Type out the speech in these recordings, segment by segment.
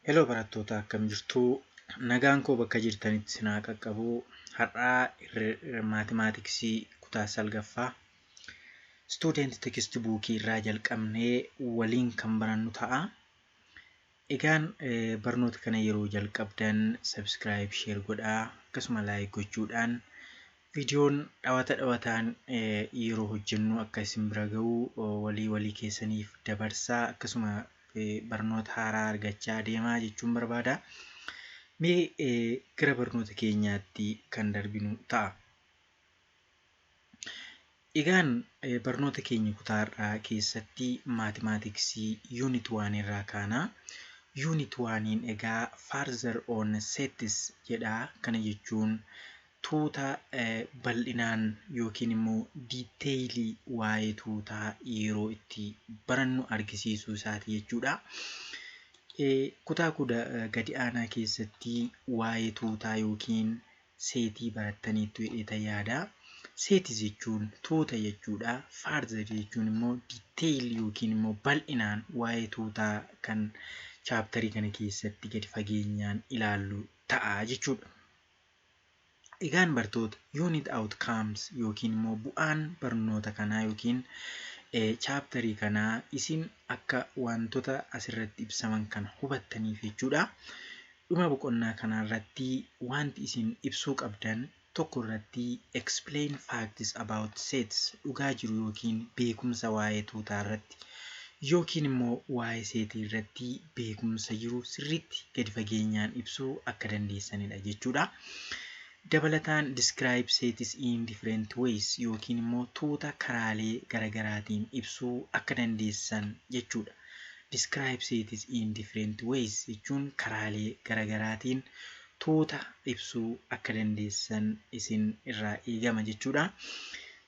Hello barattoota akkam jirtu nagaan koo bakka jirtanitti sinaa qaqqabu har'aa maatimaatiksii kutaa 9ffaa student text book irraa jalqabnee waliin kan barannu ta'a. Egaan barnoota kana yeroo jalqabdan subscribe share godhaa akkasuma like gochuudhaan viidiyoon dhawataan yeroo hojjennu akka isin bira ga'u walii keessaniif dabarsaa akkasuma barnoota haaraa argachaa deemaa jechuun barbaada. Mee gara barnoota keenyaatti kan darbinu ta'a. Egaan barnoota keenya kutaa har'aa keessatti maatimaatiksii unit 1 irraa kaana. Unit 1 egaa further on sets jedha. Kana jechuun tuuta bal'inaan yookiin immoo diiteeyilii waa'ee tuutaa yeroo itti barannu argisiisuu isaati jechuudha. Kutaa gadi aanaa keessatti waa'ee tuutaa yookiin seetii barattaniitu jedhee yaada. Seetii jechuun tuuta jechuudha. Further jechuun immoo diiteeyilii yookiin immoo bal'inaan waa'ee tuutaa kan chaaptarii kana keessatti gadi fageenyaan ilaallu ta'a jechuudha. Egaan bartoota unit outcomes yookiin immoo bu'aan barnoota kanaa yookiin chaaptarii kanaa isin akka wantoota asirratti ibsaman kan hubattaniif jechuudha. Dhuma boqonnaa kanarratti wanti isin ibsuu qabdan tokko irratti explain facts about sets dhugaa jiru yookiin beekumsa waa'ee tuutaa irratti yookiin immoo waa'ee seetii irratti beekumsa jiru sirriitti gadi fageenyaan ibsuu akka dandeessanidha jechuudha. Dabalataan describe sets in different ways yookiin immoo tuuta karaalee garaagaraatiin ibsuu akka dandeessan jechuudha. Describe sets in different ways jechuun karaalee garaagaraatiin tuuta ibsuu akka dandeessan isin irraa eegama jechuudha.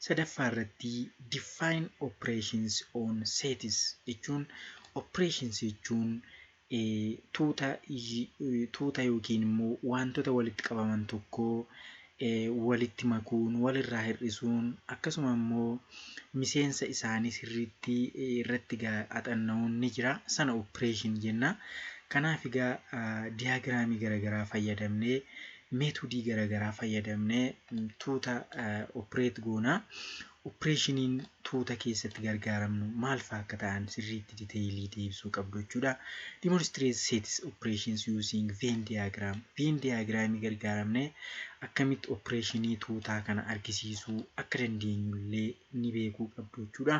Sadaffaa irratti define operations on sets jechuun operations jechuun tuuta yookiin immoo wantoota walitti qabaman tokko walitti makuun walirraa hir'isuun akkasuma immoo miseensa isaanii sirriitti irratti axanna'uun ni jira. Sana operation jenna. Kanaaf egaa diyaagiraamii garaagaraa fayyadamnee meetodii garaagaraa fayyadamnee tuuta operate goona. Operationiin tuuta keessatti gargaaramnu maal fa'aa akka ta'an sirriitti diteeyilii deebisuu qabdu jechuudha. Demonstrate sets operations using Venn diagram. Venn diagramii gargaaramnee akkamitti operationii tuutaa kana argisiisuu akka dandeenyu illee ni beekuu qabdu jechuudha.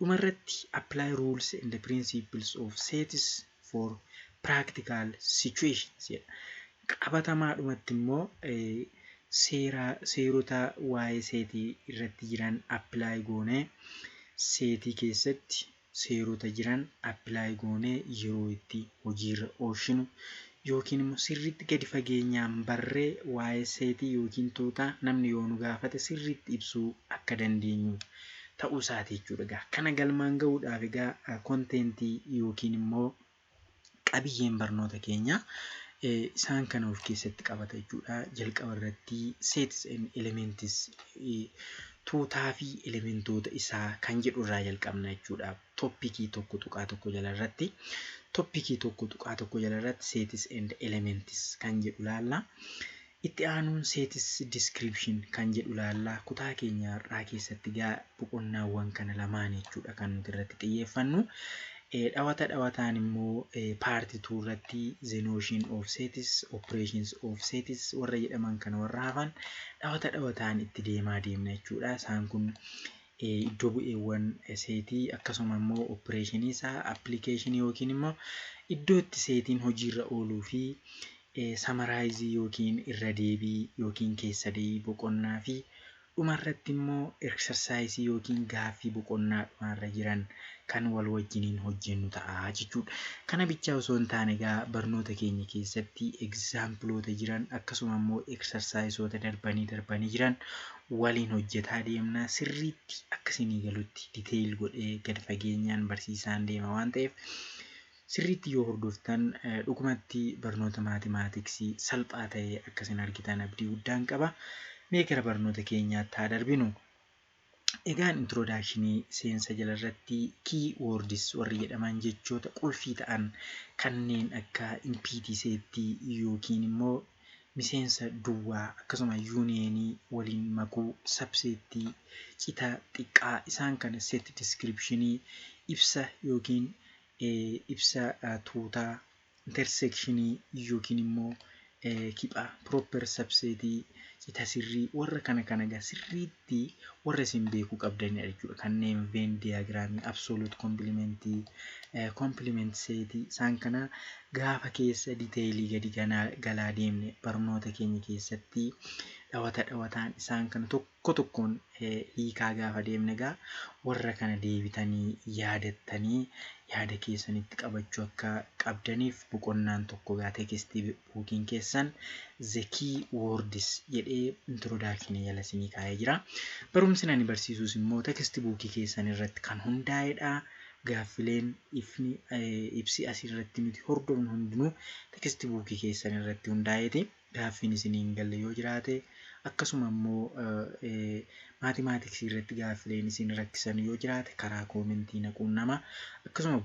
Dhumarratti apply rules and the principles of sets for practical situations jedha. Qabatamaa dhumatti immoo seerota waa'ee seetii irratti jiran apply goonee seetii keessatti seerota jiran apply goonee yeroo itti hojiirra oolchinu yookiin immoo sirriitti gadi fageenyaan barree waa'ee seetii yookiin tuutaa namni yoo nu gaafate sirriitti ibsuu akka dandeenyu ta'uu isaati jechuudha. Kana galmaan ga'uudhaaf egaa kontentii yookiin immoo qabiyyeen barnoota keenya isaan kana of keessatti qabata jechuudha. Jalqaba irratti sets and elements tuutaa fi elementoota isaa kan jedhu irraa jalqabna jechuudha. Toppikii tokko tuqaa tokko jalarratti sets and elements kan jedhu ilaalla. Itti aanuun sets description kan jedhu ilaalla. Kutaa keenya irraa keessatti egaa boqonnaawwan kana lamaan jechuudha kan nuti irratti xiyyeeffannu. Dhawataan immoo part 2 irratti the notion of sets, operations of sets warra jedhaman kana warra hafan dhawataan itti deemna jechuudha. Isaan kun iddoo bu'eewwan seetii akkasuma immoo operation isaa application yookiin immoo iddoo itti seetiin hojiirra ooluu fi summarize yookiin irra deebii yookiin keessa deebii boqonnaa fi dhumarratti immoo exercise yookiin gaaffii boqonnaa dhumarra jiran kan wal wajjiniin hojjennu ta'a jechuudha. Kana bichaa osoo hin taane egaa barnoota keenya keessatti exampleota jiran akkasuma immoo exerciseota darbanii jiran waliin hojjetaa deemna. Sirriitti akkasinii galutti detail godhee gadi fageenyaan barsiisaan deema waan ta'eef sirriitti yoo hordoftan dhugumatti barnoota maatimaatiksii salphaa ta'ee akkasin argitan abdii guddaan qaba. Mee gara barnoota keenyaatti haa darbinu. Egaan introductionii seensa jalarratti keywords warri jedhaman jechoota qulfii ta'an kanneen akka impitiseetti yookiin immoo miseensa duwwaa akkasuma yuuniyeenii waliin makuu sabseetti cita xiqqaa isaan kana set descriptionii ibsa yookiin ibsa tuutaa intersectionii yookiin immoo kiphaa proper subseetii cita sirrii warra kana gaa sirriitti warra isin beekuu qabdanidha jechuudha. Kanneen Venn diagram, absolute complement, complement set isaan kana gaafa keessa detailii gadi galaa deemne barnoota keenya keessatti dhawataan isaan kana tokko tokkoon hiikaa gaafa deemne gaa warra kana deebitanii yaadattanii yaada keessanitti qabachuu akka qabdaniif boqonnaan tokko gaa tekstii buukiin keessan the keywords jedhee introduction jala isinii kaa'ee jira. Barumsi ani barsiisus immoo tekstii buukii keessan irratti kan hundaa'edha. Gaaffileen ibsi asirratti nuti hordofnu hundinuu tekstii buukii keessan irratti hundaa'eeti. Gaaffiin isinii hin galle yoo jiraate akkasuma immoo mathematics irratti gaaffileen isin rakkisan yoo jiraate karaa koomentii naquun nama akkasuma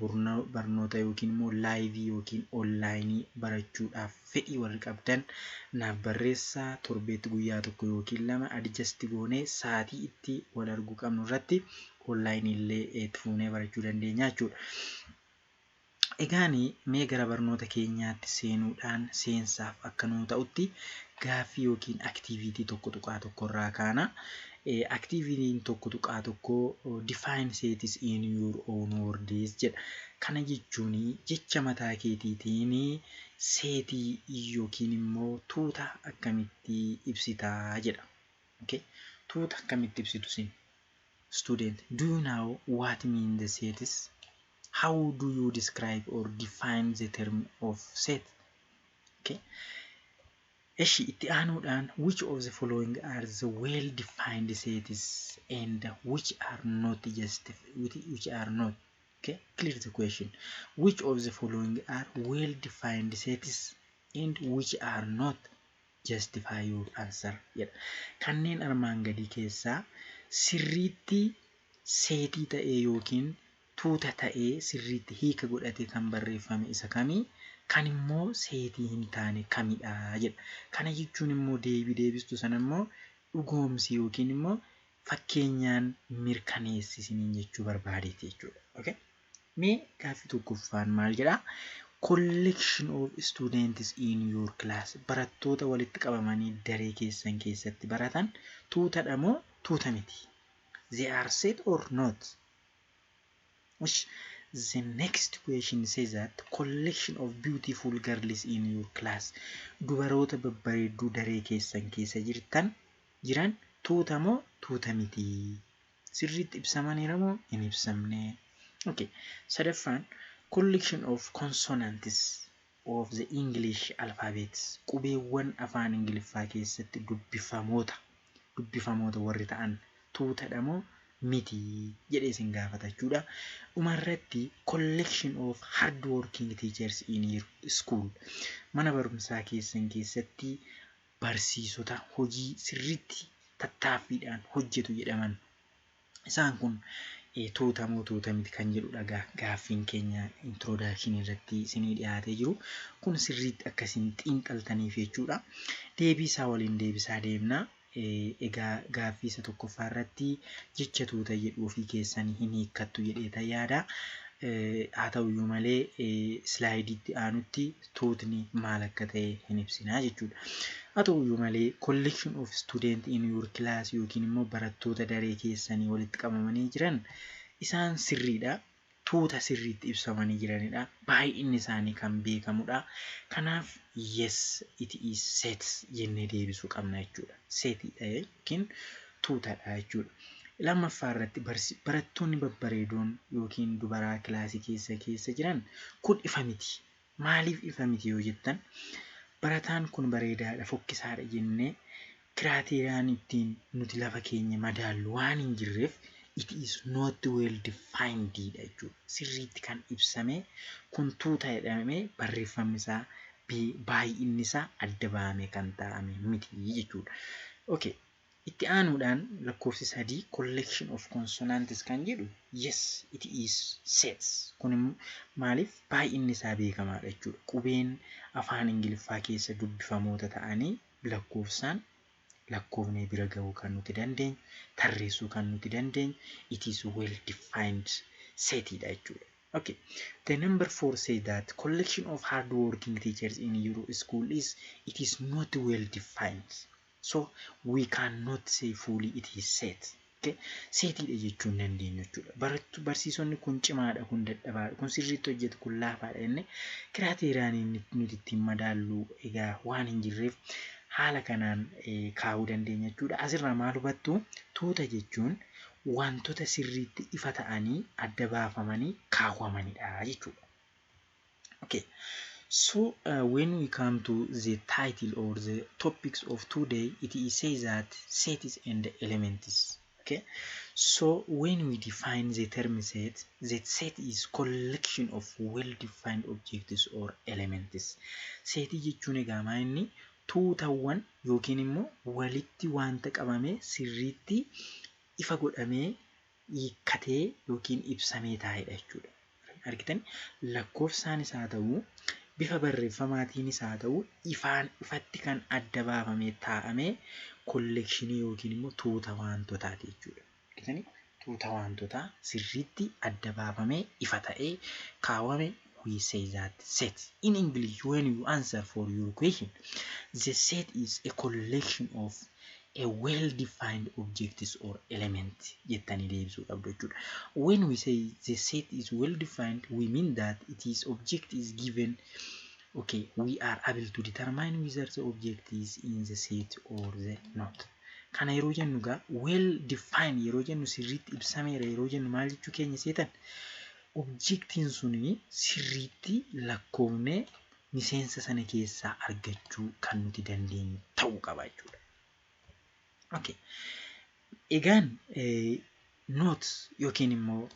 barnoota yookiin immoo laayivii yookiin onlaayinii barachuudhaaf fedhii warri qabdan naaf barreessaa. Torbeetti guyyaa tokko yookiin lama adjasti goonee sa'aatii itti wal arguu qabnu irratti onlaayinii illee itti fuunee barachuu dandeenya jechuudha. Egaani mee gara barnoota keenyaatti seenuudhaan seensaaf akka nuu ta'utti gaaffii yookiin activity tokko tuqaa tokkorraa kaana. Activitiin tokko tuqaa tokko define sets in your own words jedha. Kana jechuun jecha mataa keetiitiin seetii yookiin immoo tuuta akkamitti ibsitaa jedha. Okay? Tuuta akkamitti ibsitu sin? Student, do you know what mean the sets? How do you describe or define the term of set? Okay. Eshi itti aanuudhaan which of the following are the well defined sets and which are not okay, clear the question. Which of the following are well defined sets and which are not? Justify your answer. Kanneen armaan gadii keessaa sirriitti seetii ta'ee yookiin tuuta ta'ee sirriitti hiika godhatee kan barreeffame isa kamii? Kan immoo seetii hin taane kamidha jedha. Kana jechuun immoo deebistuu sana immoo dhugoomsi yookiin immoo fakkeenyaan mirkaneessisiniin jechuu barbaadeeti jechuudha. Okay? Mee gaaffii tokkoffaan maal jedhaa? Collection of students in your class. Barattoota walitti qabamanii daree keessan keessatti baratan tuutadha moo tuuta miti? They are set or not? The next question says that collection of beautiful girls in your class. Dubaroota babbareedduu daree keessan keessa jiran tuuta moo tuuta miti? Sirriitti ibsamaniira moo hin ibsamne? Okay. Sadaffaan collection of consonants of the English alphabets. Qubeewwan afaan Ingiliffaa keessatti dubbifamoota warri ta'an tuutadha moo miti jedhee isin gaafata jechuudha. Dhumarratti collection of hard working teachers in your school. Mana barumsaa keessan keessatti barsiisota hojii sirriitti tattaaffiidhaan hojjetu jedhaman. Isaan kun tuuta moo tuuta miti kan jedhudha. Gaaffiin keenya introduction irratti isinii dhiyaatee jiru. Kun sirriitti akkasiin xiinxaltaniif jechuudha. Deebiisaa waliin deebisaa deemna. Egaa gaaffii isa tokkoffaa irratti jecha tuuta jedhuu fi keessanii hin hiikkattu jedhee yaada. Haa ta'uyyuu malee slaayidiitti aanutti tuutni maal akka ta'e hin ibsinaa jechuudha. Haa ta'uyyuu malee collection of student in your class yookiin immoo barattoota daree keessanii walitti qabamanii jiran isaan sirriidha. Tuuta sirriitti ibsamanii jiranidha. Baay'inni isaanii kan beekamudha. Kanaaf yes it is sets jennee deebisuu qabna jechuudha. Setiidha yookiin tuutadha jechuudha. Lammaffaa irratti barattoonni babbareedoon yookiin dubaraa kilaasii keessa jiran kun ifa miti. Maaliif ifa miti yoo jettan barataan kun bareedaadha fokkisaadha jennee kiraateeriyaan ittiin nuti lafa keenya madaallu waan hin jirreef it is not well defined jechuudha. Sirriitti kan ibsame kun tuuta jedhamee barreeffamni isaa baay'inni isaa adda bahamee kan taa'ame miti jechuudha. Okay. Itti aanuudhaan lakkoofsi 3 collection of consonants kan jedhu yes it is sets. Kun maaliif baay'inni isaa beekamaadha jechuudha. Qubeen afaan Ingiliffaa keessa dubbifamoota ta'anii lakkoofsaan lakkoofnee bira ga'uu kan nuti dandeenyu, tarreessuu kan nuti dandeenyu, it is well defined setidha jechuudha. Okay, the number 4 says that collection of hard-working teachers in your school it is not well defined. So we cannot say fully it is set. Okay, setidha jechuun dandeenyu jechuudha. Barsiisonni kun cimaadha, kun dadhabaadha, kun sirriitti hojjetu, kun laafaadha jennee kiraateeriyaan nuti ittiin madaallu egaa waan hin jirreef haala kanaan kaa'uu dandeenya jechuudha. Asirraa maal hubattu? Tuuta jechuun wantoota sirriitti ifa ta'anii adda baafamanii kaawwamanidha jechuudha. Okay. So when we come to the title or the topics of today, it says that sets and elements. Okay. So when we define the term set, the set is collection of well-defined objects or elements. Set jechuun egaa maali? Tuutawwan yookiin immoo walitti wanta qabamee sirriitti ifa godhamee hiikkatee yookiin ibsamee taa'edha jechuudha. Argitan lakkoofsaanis haa ta'u bifa barreeffamaatiin haa ta'u ifatti kan adda baafamee taa'amee kollekshinii yookiin immoo tuuta wantootaati jechuudha. Argitanii tuuta wantootaa sirriitti adda baafamee ifa ta'ee kaawwame. We say that set. In English, when you answer for your question, the set is a collection of a well-defined objects or element. When we say the set is well-defined, we mean that it is object is given. Okay, we are able to determine whether the object is in the set or the not. Kana yeroo jennu gaa well-defined yeroo jennu sirriitti ibsameera yeroo jennu maal jechuu keenya seetan? Objectiin suni sirriitti lakkoofnee miseensa sana keessaa argachuu kan nuti dandeenyu ta'uu qaba jechuudha. Okay. Egaan notes yookiin immoo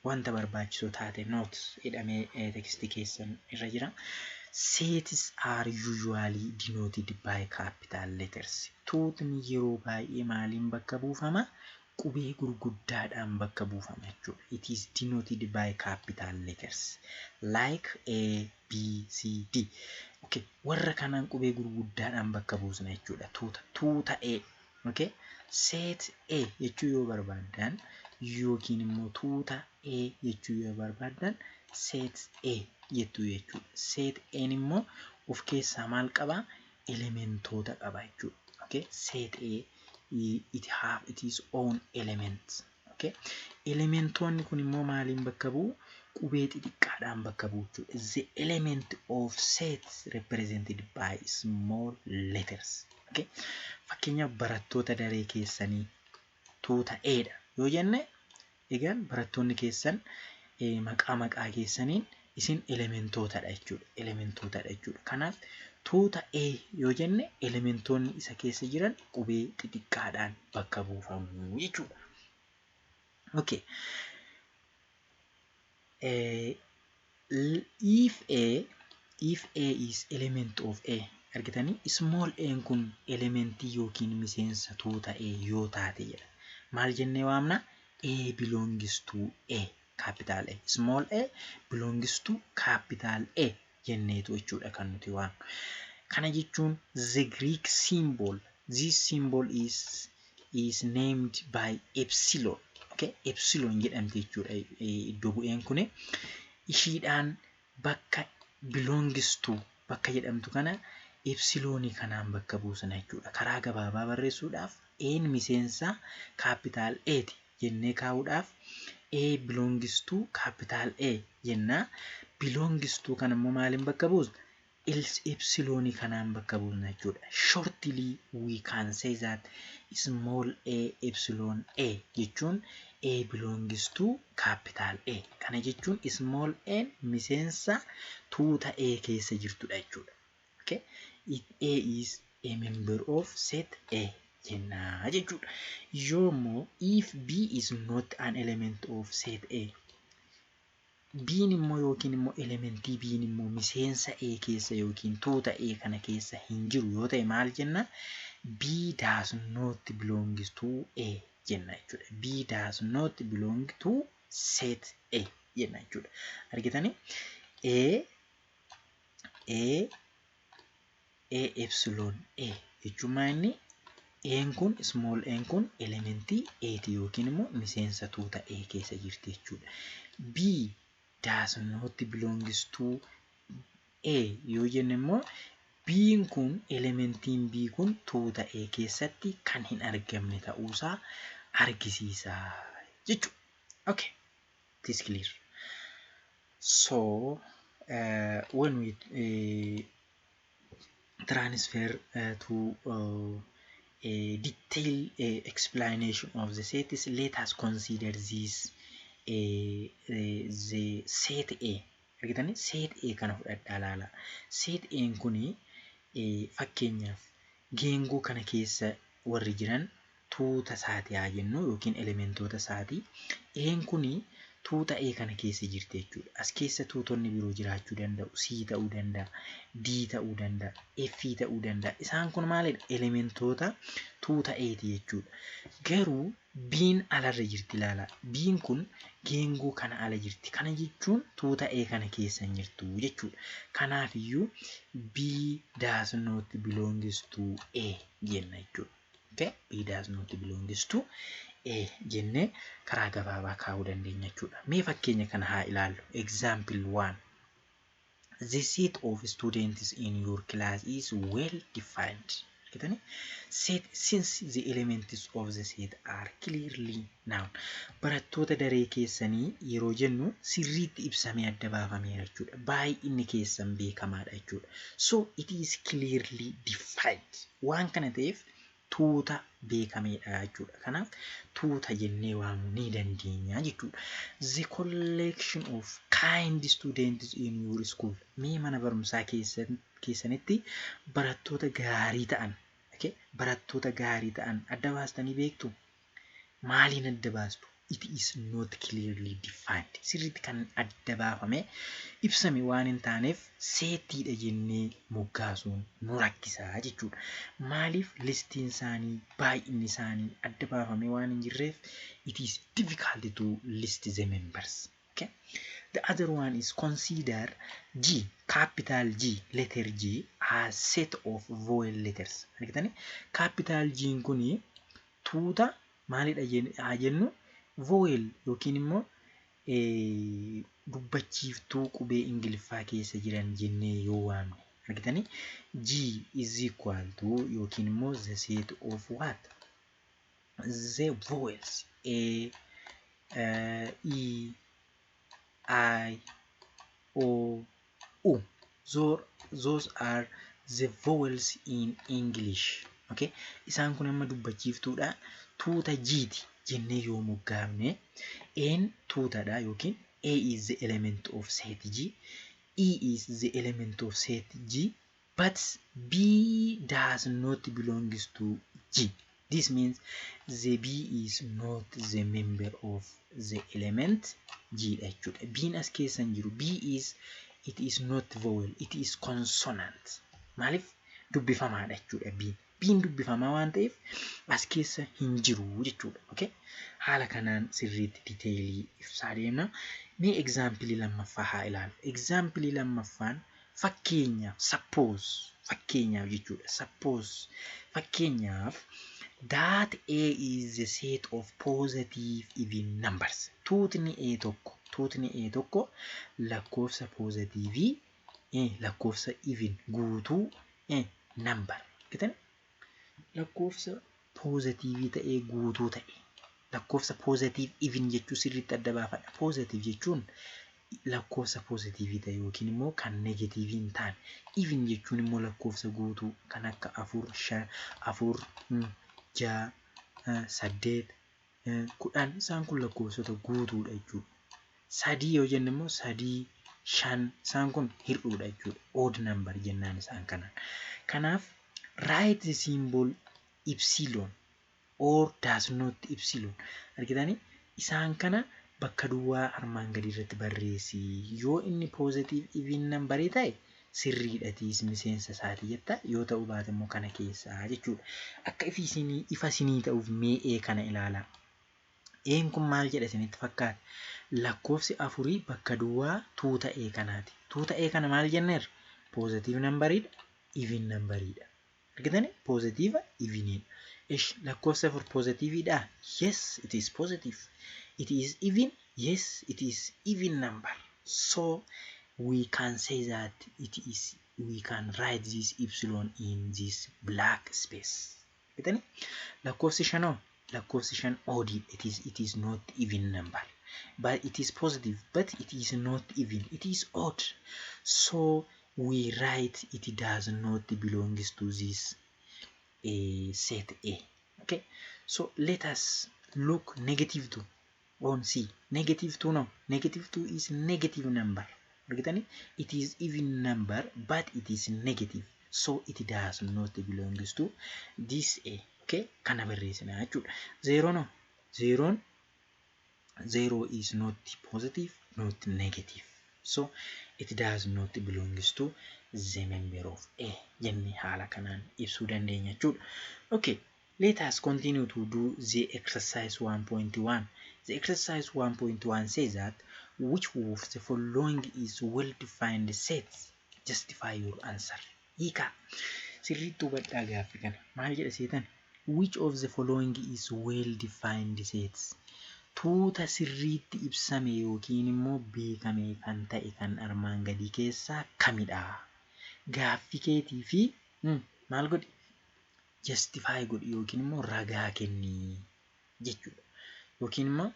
wanta barbaachisoo taate notes jedhamee tekstii keessan irra jira. Sets are usually denoted by capital letters. Tuutni yeroo baay'ee maaliin bakka buufama? Qubee gurguddaadhaan bakka buufama jechuudha. It is denoted by capital letters like A, B, C, D. Okay, warra kanaan qubee gurguddaadhaan bakka buusna jechuudha. Tuuta A. Okay, set A jechuu yoo barbaadan yookiin immoo tuuta A jechuu yoo barbaadan set A jettu jechuudha. Set A immoo of keessaa maal qaba? Elementoota qaba jechuudha. Okay, set A it have its own elements. Okay, elementoonni kun immoo maaliin bakka bu'u? Qubee xixiqqaadhaan bakka bu'u jechuudha. The element of sets represented by small letters. Okay, fakkeenyaaf barattoota daree keessanii tuuta Eedha yoo jenne egaan barattoonni keessan maqaa keessaniin isin elementootadha jechuudha. Elementootadha jechuudha. Kanaaf tuuta A yoo jenne elementoonni isa keessa jiran qubee xixiqqaadhaan bakka buufamu jechuudha. Okay. If A is element of A, argitanii small A kun elementii yookiin miseensa tuuta A yoo taate jedha. Maal jennee waamna? A belongs to A, capital A. Small A belongs to capital A jenneetu jechuudha kan nuti waamnu. Kana jechuun the Greek symbol, this symbol is named by epsilon. Okay, epsilon jedhamti jechuudha. Iddoo bu'een kun ishiidhaan bakka belongs to bakka jedhamtu kana epsilonii kanaan bakka buusna jechuudha. Karaa gabaabaa barreessuudhaaf A'n miseensa capital A ti jennee kaa'uudhaaf A belongs to capital A jenna. Belongs to kan immoo maaliin bakka buusna? Epsilonii kanaan bakka buusna jechuudha. Shortly we can say that small A epsilon A jechuun A belongs to capital A. Kana jechuun small A miseensa tuuta A keessa jirtudha jechuudha. Okay, A is a member of set A jenna jechuudha. Yoommoo if B is not an element of set A, B'n immoo yookiin immoo elementii B'n immoo miseensa A keessa yookiin tuuta A kana keessa hin jiru yoo ta'e maal jenna? B does not belong to A jenna jechuudha. B does not belong to set A jenna jechuudha. Argitanii? A epsilon A jechuun inni A'n kun small n kun elementii A'ti yookiin immoo miseensa tuuta A keessa jirti jechuudha. B does not belongs to A yoo jenne immoo B'n kun elementiin B kun tuuta A keessatti kan hin argamne ta'uusaa argisiisa jechuudha. Okay, it is clear. So when we transfer to a detailed explanation of the sets, let us consider this the set A. Argitanii set A kana fudhadhaa ilaala. Set A kuni fakkeenyaaf geengoo kana keessa warri jiran tuuta isaati haa jennu yookiin elementoota isaati. A'n kuni tuuta A kana keessa jirti jechuudha. As keessa tuutonni biroo jiraachuu danda'u. C ta'uu danda'a, D ta'uu danda'a, F ta'uu danda'a. Isaan kun maalidha? Elementoota tuuta A'ti jechuudha. Garuu B'n alarra jirti ilaala. B'n kun geengoo kana ala jirti. Kana jechuun tuuta A kana keessa hin jirtu jechuudha. Kanaaf iyyuu B does not belongs to A jenna jechuudha. Okay? B does not belongs to A jenne karaa gabaabaa kaa'uu dandeenya jechuudha. Mee fakkeenya kana haa ilaallu. Example 1. The set of students in your class is well defined. Set since the elements of the set are clearly known. Barattoota daree keessanii yeroo jennu sirriitti ibsamee adda baafameera jechuudha. Baay'inni keessan beekamaadha jechuudha. So it is clearly defined. Waan kana ta'eef tuuta beekameedha jechuudha. Kanaaf tuuta jennee waamuu ni dandeenya jechuudha. The collection of kind students in your school. Mee mana barumsaa keessanitti barattoota gaarii ta'an, okay? Barattoota gaarii ta'an adda baastanii beektu? Maaliin adda baastu? It is not clearly defined. Sirriitti kan adda baafame ibsame waan hin taaneef seetiidha jennee moggaasuun nu rakkisaa jechuudha. Maaliif listiin isaanii baay'inni isaanii adda baafame waan hin jirreef it is difficult to list the members. Okay? The other one is consider G, capital G, letter G as set of vowel letters. Capital G kuni tuuta maalidha jennu vowel yookiin immoo dubbachiiftuu qubee Ingiliffaa keessa jiran jennee yoo waamne. Argitanii? G is equal to yookiin immoo the set of what? The vowels A, E, I, O, U. Those are the vowels in English. Okay? Isaan kun amma dubbachiiftuudha. Tuuta G'ti jennee yoo moggaafne N tuutadha yookiin A is the element of set G, E is the element of set G, but B does not belongs to G. This means the B is not the member of the element G jechuudha. B'n as keessa hin jiru. It is not vowel, it is consonant. Maaliif dubbifamaadha jechuudha B'n. B'n dubbifamaa waan ta'eef as keessa hin jiru jechuudha. Okay? Haala kanaan sirriitti detailii ibsaa deemna. Mee example lammaffaa haa ilaallu. Example lammaffaan fakkeenyaaf suppose fakkeenyaaf jechuudha. Suppose fakkeenyaaf that A is the set of positive even numbers. Tuutni A tokko lakkoofsa positive lakkoofsa even guutuu number. Kitani? Lakkoofsa positive ta'ee guutuu ta'e. Lakkoofsa positive even jechuu sirriitti adda baafadha. Positive jechuun lakkoofsa positive ta'e yookiin immoo kan negative hin taane. Even jechuun immoo lakkoofsa guutuu kan akka 4, 5, 4, 6, 8, 10 isaan kun lakkoofsota guutuudha jechuudha. 3 yoo jenne immoo 3, 5 isaan kun hir'uudha jechuudha. Odd number jennaan isaan kanaan. Kanaaf write the symbol epsilon or does not epsilon. Argitanii isaan kana bakka duwwaa armaan gadii irratti barreessi. Yoo inni positive even number ta'e sirriidhatiis miseensa isaati jetta yoo ta'u baate immoo kana keessaa jechuudha. Akka ifa isinii ta'uuf mee kana ilaalaa. Een kun maal jedha isinitti fakkaata? Lakkoofsi 4 bakka duwwaa tuuta kanaati. Tuuta kana maal jenneerra? Positive numberidha, even numberidha. Argitani? Positive, evenidha. Ish lakkoofsa 4 positiveidha? Yes, it is positive. It is even? Yes, it is even number. So we can say that we can write this epsilon in this black space. Argitani? Lakkoofsi 5 lakkoofsi 5 odd. It is not even number. But it is positive, but it is not even. It is odd. So we write it does not belong to this set A. Okay. So let us look negative 2 on C. Negative 2 no. Negative 2 is negative number. It is even number, but it is negative. So it does not belong to this A. Okay. Kana barreessina jechuudha. 0 no. 0 is not positive, not negative. So it does not belong to the member of A. Jenne haala kanaan ibsuu dandeenya jechuudha. Okay, let us continue to do the exercise 1.1. The exercise 1.1 says that which of the following is well-defined sets? Justify your answer. Hiika. Sirriitti hubadhaa gaaffii kana. Maal jedha seetan? Which of the following is well-defined sets? Tuuta sirriitti ibsame yookiin immoo beekame kan ta'e kan armaan gadii keessaa kamidha? Gaaffii keetii fi maal godhi? Justify godhi yookiin immoo ragaa kenni jechuudha. Yookiin immoo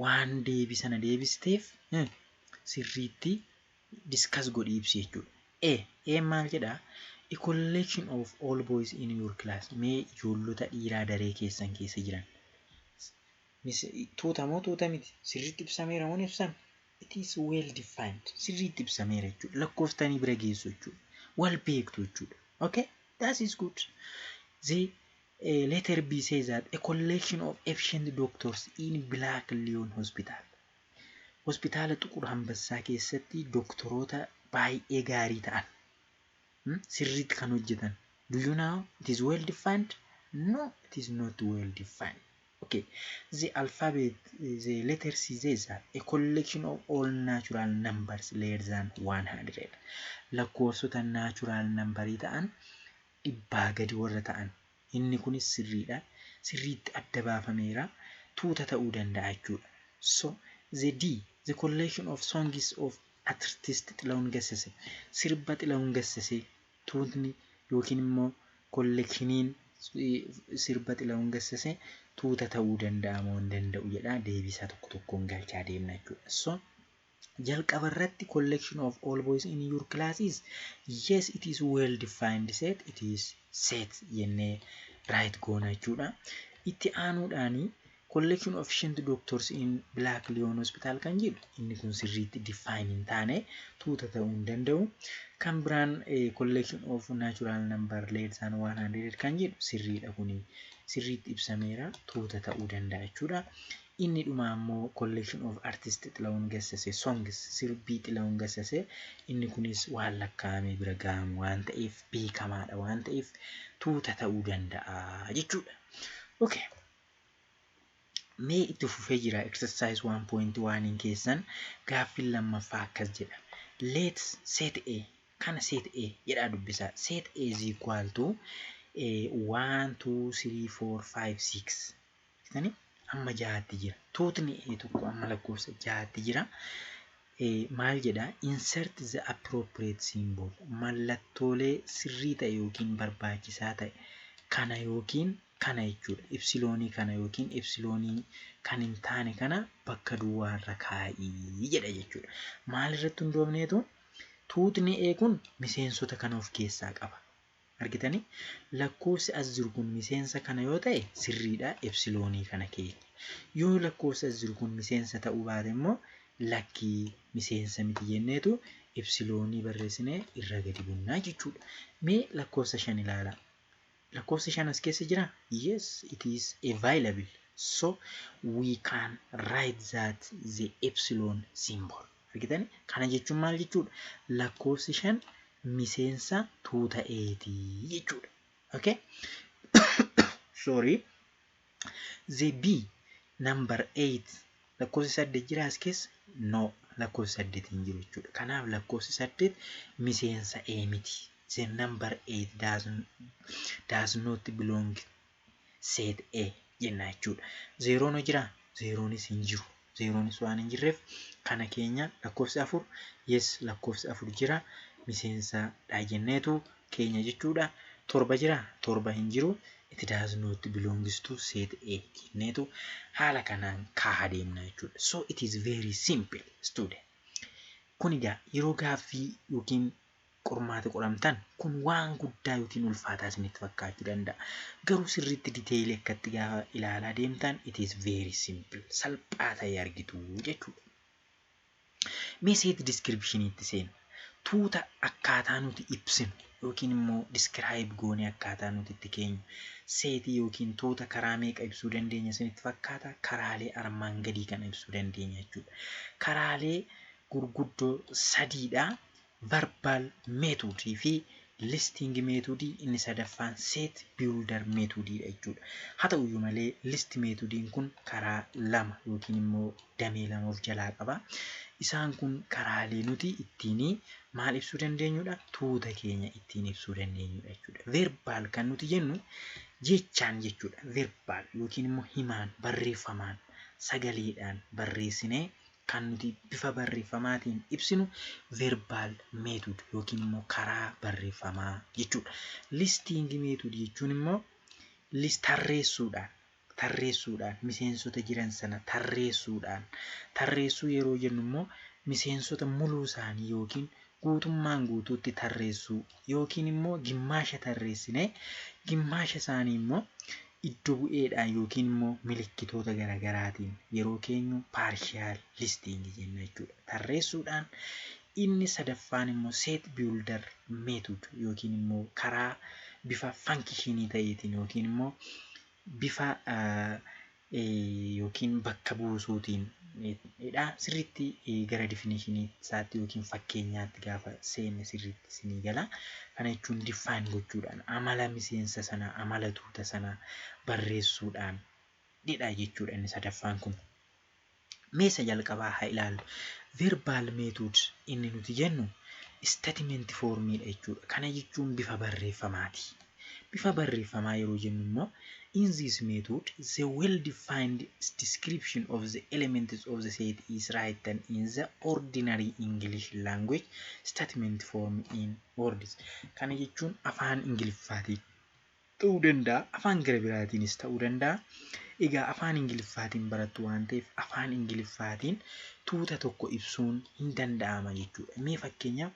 waan deebisana deebisteef sirriitti discuss godhi ibsi jechuudha. A maal jedha? A collection of all boys in your class. Mee ijoollota dhiiraa daree keessan keessa jiran. Tuuta moo tuuta miti? Sirriitti ibsameera moo ibsame? It is well defined. Sirriitti ibsameera jechuudha. Lakkoofsanii bira geessu jechuudha. Wal beektu jechuudha. Okay? That is good. The letter B says that a collection of efficient doctors in Black Lion Hospital. Hospitaala Xuqur Hambassaa keessatti doktoroota baay'ee gaarii ta'an. Sirriitti kan hojjetan. Do you know it is well defined? No, it is not well defined. Okay, the letter C says that a collection of all natural numbers less than 100. Lakkoofsota natural numberii ta'an dhibbaa gadi warra ta'an. Inni kunis sirriidha. Sirriitti adda baafameera. Tuuta ta'uu danda'a jechuudha. So the collection of songs of artist Xilahuun Gassasee. Sirba Xilahuun Gassasee tuutni yookiin immoo collectioniin sirba Xilahuun Gassasee tuuta ta'uu danda'a moo hin danda'u jedha deebisaa tokko tokkoon galchaa deemna jechuudha. So jalqaba irratti collection of all boys in your class is yes, it is well defined set. It is set jennee right goona jechuudha. Itti aanuudhaani collection of efficient doctors in Black Lion Hospital kan jedhu inni kun sirriitti define hin taane tuuta ta'uu hin danda'u. Kan biraan collection of natural number less than 100 kan jedhu sirriidha kuni. Sirriitti ibsameera tuuta ta'uu danda'a jechuudha. Inni dhuma ammoo collection of artist Xilahuun Gassasee songs sirbii Xilahuun Gassasee inni kunis waan lakkaa'amee bira ga'amu waan ta'eef beekamaadha waan ta'eef tuuta ta'uu danda'a jechuudha. Okay. Mee itti fufee jira exercise 1.1 keessan gaaffiin lammaffaa akkas jedha. Let's set A. Kana set A jedhaa dubbisaa. Set A is equal to 1, 2, 3, 4, 5, 6. Kitani amma jaatti jira. Tuutni A tokko amma lakkoofsa jaatti jira. Maal jedha? Insert the appropriate symbol. Mallattoolee sirrii ta'e yookiin barbaachisaa ta'e kana yookiin kana jechuudha. Epsilonii kana yookiin epsilonii kan hin taane kana bakka duwwaarra kaa'ii jedha jechuudha. Maal irratti hundoofneetu? Tuutni A kun miseensota kana of keessaa qaba. Argitanii? Lakkoofsi as jiru kun miseensa kana yoo ta'e sirriidha epsilonii kana keenya. Yoo lakkoofsi as jiru kun miseensa ta'uu baate immoo lakkii miseensa miti jenneetu epsilonii barreessinee irra gadi bunnaa jechuudha. Mee lakkoofsa 5 ilaalaa. Lakkoofsa 5 as keessa jira? Yes, it is available. So we can write that the epsilon symbol. Argitani? Kana jechuun maal jechuudha? Lakkoofsi 5 miseensa tuuta E'tii jechuudha. Okay? Sorry. The B number 8 lakkoofsi 8 jira as keessa? No, lakkoofsi 8 hin jiru jechuudha. Kanaaf lakkoofsi 8 miseensa A miti. The number 8 does not belong set A jenna jechuudha. 0 no jira? 0nis hin jiru. 0nis waan hin jirreef kana keenya lakkoofsi 4 yes lakkoofsi 4 jira miseensa dha jenneetu keenya jechuudha. 7 jira? 7 hin jiru. It does not belongs to set A jenneetu haala kanaan kaa'aa deemna jechuudha. So it is very simple student. Kun egaa yeroo gaaffii yookiin qormaata qoramtan kun waan guddaa yookiin ulfaataa isinitti fakkaachuu danda'a. Garuu sirriitti diteeyilii akkatti gaafa ilaalaa deemtan it is very simple. Salphaa ta'ee argitu jechuudha. Mee seet descriptioniitti seenu. Tuuta akkaataa nuti ibsinu yookiin immoo describe goonee akkaataa nuti itti keenyu. Seetii yookiin tuuta karaa meeqa ibsuu dandeenya isinitti fakkaata? Karaalee armaan gadii kana ibsuu dandeenya jechuudha. Karaalee gurguddoo sadiidha. Verbal methodii fi listing methodii inni sadaffaan set builder methodidha jechuudha. Haa ta'uyyuu malee list methodiin kun karaa lama yookiin immoo damee lama of jalaa qaba. Isaan kun karaalee nuti ittiin maal ibsuu dandeenyudha? Tuuta keenya ittiin ibsuu dandeenyudha jechuudha. Verbal kan nuti jennu jechaan jechuudha. Verbal yookiin immoo himaan barreeffamaan sagaleedhaan barreessinee kan nuti bifa barreeffamaatiin ibsinu verbal method yookiin immoo karaa barreeffamaa jechuudha. Listing method jechuun immoo tarreessuudhaan miseensota jiran sana tarreessuu yeroo jennu immoo miseensota muluu isaanii yookiin guutummaan guutuutti tarreessuu yookiin immoo gimmaasha tarreessinee gimmaasha isaanii immoo iddoo bu'eedhaan yookiin immoo milikkitoota garaagaraatiin yeroo keenyu partial listing jenna jechuudha. Tarreessuudhaan inni sadaffaan immoo set builder method yookiin immoo karaa bifa functionii ta'eetiin yookiin immoo bifa yookiin bakka buusuutiin sirriitti gara definitionii isaatti yookiin fakkeenyaatti gaafa seenne sirriitti isinii gala. Kana jechuun define gochuudhaan amala miseensa sana amala tuuta sana barreessuudhaan dhidha jechuudha inni sadaffaan kun. Meesa jalqabaa haa ilaallu. Verbal method inni nuti jennu statement formiidha jechuudha. Kana jechuun bifa barreeffamaati. Bifa barreeffamaa yeroo jennu immoo in this method the well-defined description of the elements of the set is written in the ordinary English language statement form in words. Kana jechuun afaan Ingiliffaatiin ta'uu danda'a, afaan gara biraatiinis ta'uu danda'a. Egaa afaan Ingiliffaatiin barattu waan ta'eef afaan Ingiliffaatiin tuuta tokko ibsuun hin danda'ama jechuudha. Mee fakkeenyaaf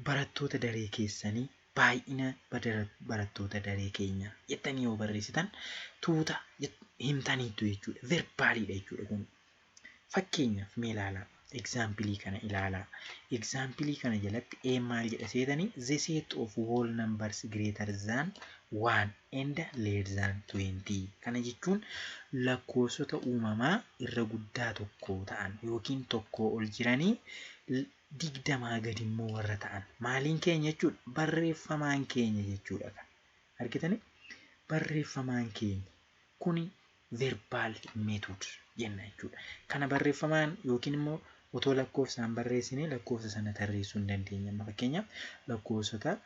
barattoota daree keessanii baay'ina barattoota daree keenya jettanii yoo barreessitan tuuta himtaniitu jechuudha. Verbaalidha jechuudha kun. Fakkeenyaaf mee ilaalaa. Example kana ilaalaa. Example kana jalatti maal jedha seetanii the set of whole numbers greater than 1 and less than 20. Kana jechuun lakkoofsota uumamaa irra guddaa tokko ta'an yookiin tokko ol jiranii 20 gadi immoo warra ta'an. Maaliin keenya jechuudha? Barreeffamaan keenya jechuudha. Argitanii? Barreeffamaan keenya. Kuni verbal method jenna jechuudha. Kana barreeffamaan yookiin immoo otoo lakkoofsaan barreessinee lakkoofsa sana tarreessuu hin dandeenya. Fakkeenyaaf lakkoofsota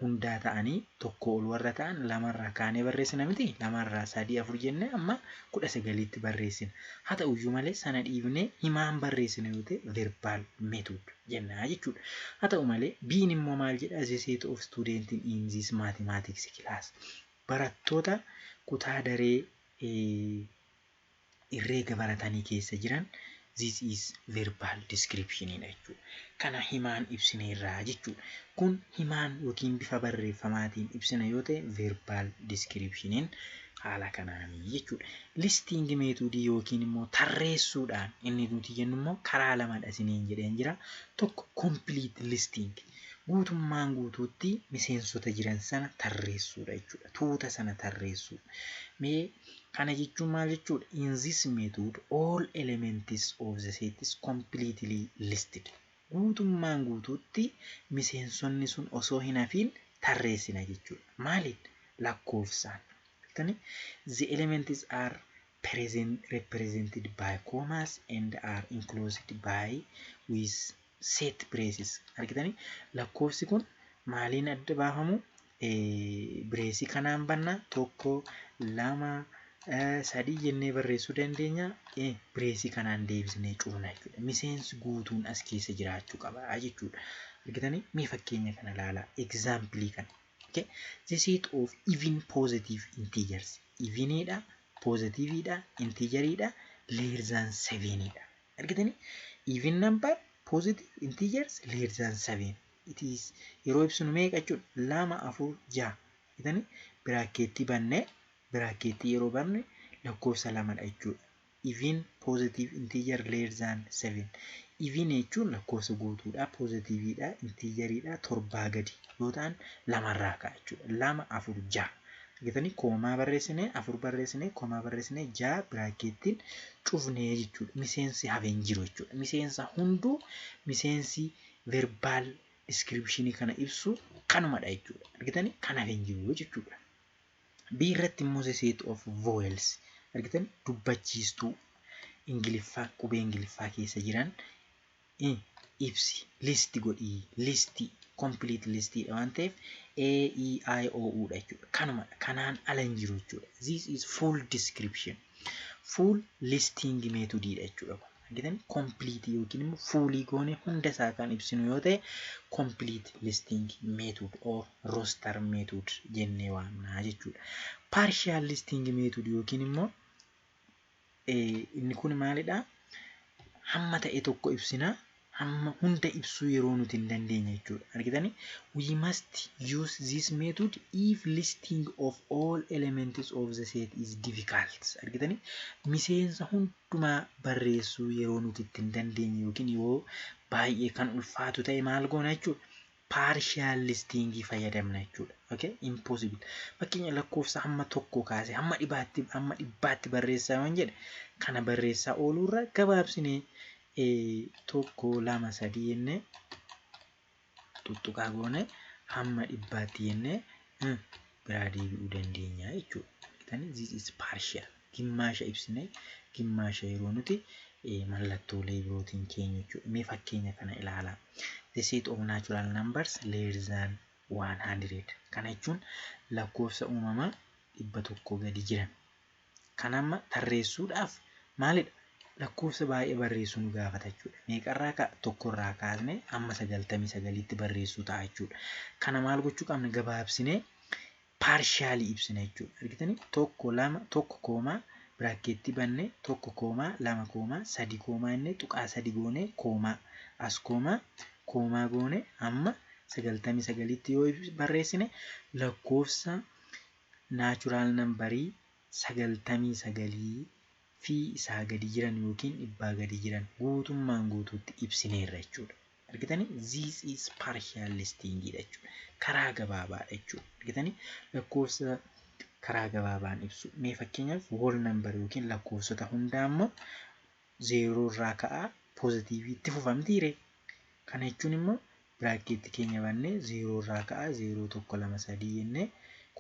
hundaa ta'anii tokko ol warra ta'an lamarraa kaanee barreessina miti. Lamarraa 3 4 jennee amma 19tti barreessina. Haa ta'uyyuu malee sana dhiibnee himaan barreessina yoo ta'e verbal method jenna jechuudha. Haa ta'u malee biin immoo maal jedha? The set of students in this mathematics class. Barattoota kutaa daree herreega baratanii keessa jiran this is verbal description jechuudha. Kana himaan ibsineerraa jechuudha. Kun himaan yookiin bifa barreeffamaatiin ibsina yoo ta'e verbal description haala kanaanii jechuudha. Listing method yookiin immoo tarreessuudhaan inni nuti jennu immoo karaa lamadha isiniin jedheen jira. Tokko complete listing. Guutummaan guutuutti miseensota jiran sana tarreessuudha jechuudha. Tuuta sana tarreessuu. Mee Kana jechuun maal jechuudha? In this method all elements of the set is completely listed. Guutummaan guutuutti miseensonni sun osoo hin hafiin tarreessina jechuudha. Maaliin? Lakkoofsaan. The elements are represented by commas and are enclosed by with set braces. Argitanii? Lakkoofsi kun maaliin adda baafamu? Bireesii kanaan banna tokko, lama, sadii jennee barreessuu dandeenya. Bireesii kanaan deebisnee cufna jechuudha. Miseensi guutuun as keessa jiraachuu qaba jechuudha. Argitanii? Mee fakkeenya kana ilaalaa. Example kana. Okay? The set of even positive integers. Evenidha, positiveidha, integeridha, less than 7idha. Argitanii? Even number, positive integers, less than 7. It is yeroo ibsinu meeqa jechuudha? 2, 4, 6. Argitanii? Biraakeetii bannee biraakeetii yeroo banne lakkoofsa 2dha jechuudha. Even positive integer less than 7. Even jechuun lakkoofsa guutuudha, positiveidha, integeridha, 7 gadi yoo ta'an 2 irraa ka'a jechuudha. 2, 4, 6. Argitanii? Koomaa barreessinee, 4 barreessinee, koomaa barreessinee, 6 biraakeettiin cufnee jechuudha. Miseensi hafeen jiru jechuudha. Miseensa hunduu miseensi verbal description kana ibsu kanumadha jechuudha. Argitanii? Kan hafeen jiru jechuudha. B irratti immoo set of vowels. Argitanii? Dubbachiistuu Ingiliffaa, qubee Ingiliffaa keessa jiran ibsi, list godhii, listi, complete listidha waan ta'eef A, E, I, O, U dha jechuudha. Kanumadha. Kanaan ala hin jiru jechuudha. This is full description. Full listing methodidha jechuudha. Argitanii? Complete yookiin immoo fully goone hunda isaa kan ibsinu yoo ta'e complete listing method or roster method jennee waamna jechuudha. Partial listing method yookiin immoo inni kun maalidha? Hamma ta'e tokko ibsina, hamma hunda ibsuu yeroo nuti hin dandeenye jechuudha. Argitanii? We must use this method if listing of all elements of the set is difficult. Argitanii? Miseensa hundumaa barreessuu yeroo nuti hin dandeenye yookiin yoo baay'ee kan ulfaatu ta'e maal goona jechuudha? Partial listing fayyadamna jechuudha. Okay? Impossible. Fakkeenya lakkoofsa hamma tokko kaase hamma dhibbaatti barreessaa waan jedhe kana barreessaa ooluurra gabaabsinee tokko, lama, sadii jennee tuttuqaa goone hamma dhibbaatti jennee biraa deebi'uu dandeenya jechuudha. This is partial. Gimmaasha ibsinee gimmaasha yeroo nuti mallattoolee birootiin keenya jechuudha. Mee fakkeenya kana ilaalaa. The set of natural numbers less than 100. Kana jechuun lakkoofsa uumamaa 100 gadi jiran. Kan amma tarreessuudhaaf maalidha? Lakkoofsa baay'ee barreessuu nu gaafata jechuudha. Meeqarraa ka'a? Tokkorraa kaasnee amma 99tti barreessuu ta'a jechuudha. Kana maal gochuu qabna? Gabaabsinee partially ibsina jechuudha. Argitanii? Tokko, lama, tokko koomaa biraakeetti bannee tokko koomaa, lama koomaa, sadi koomaa jennee tuqaa 3 goonee koomaa as koomaa goone amma 99tti yoo barreessine lakkoofsa natural numberii 99 fi isaa gadi jiran yookiin 100 gadi jiran guutummaan guutuutti ibsineerra jechuudha. Argitanii? This is partial listing jechuudha. Karaa gabaabaadha jechuudha. Argitanii? Lakkoofsa karaa gabaabaan ibsu. Mee fakkeenyaaf whole number yookiin lakkoofsota hundaa immoo 0 irraa ka'aa positiiviitti fufamtiire. Kana jechuun immoo biraakeetti keenya bannee 0 irraa ka'aa 0, 1, 2, 3 jennee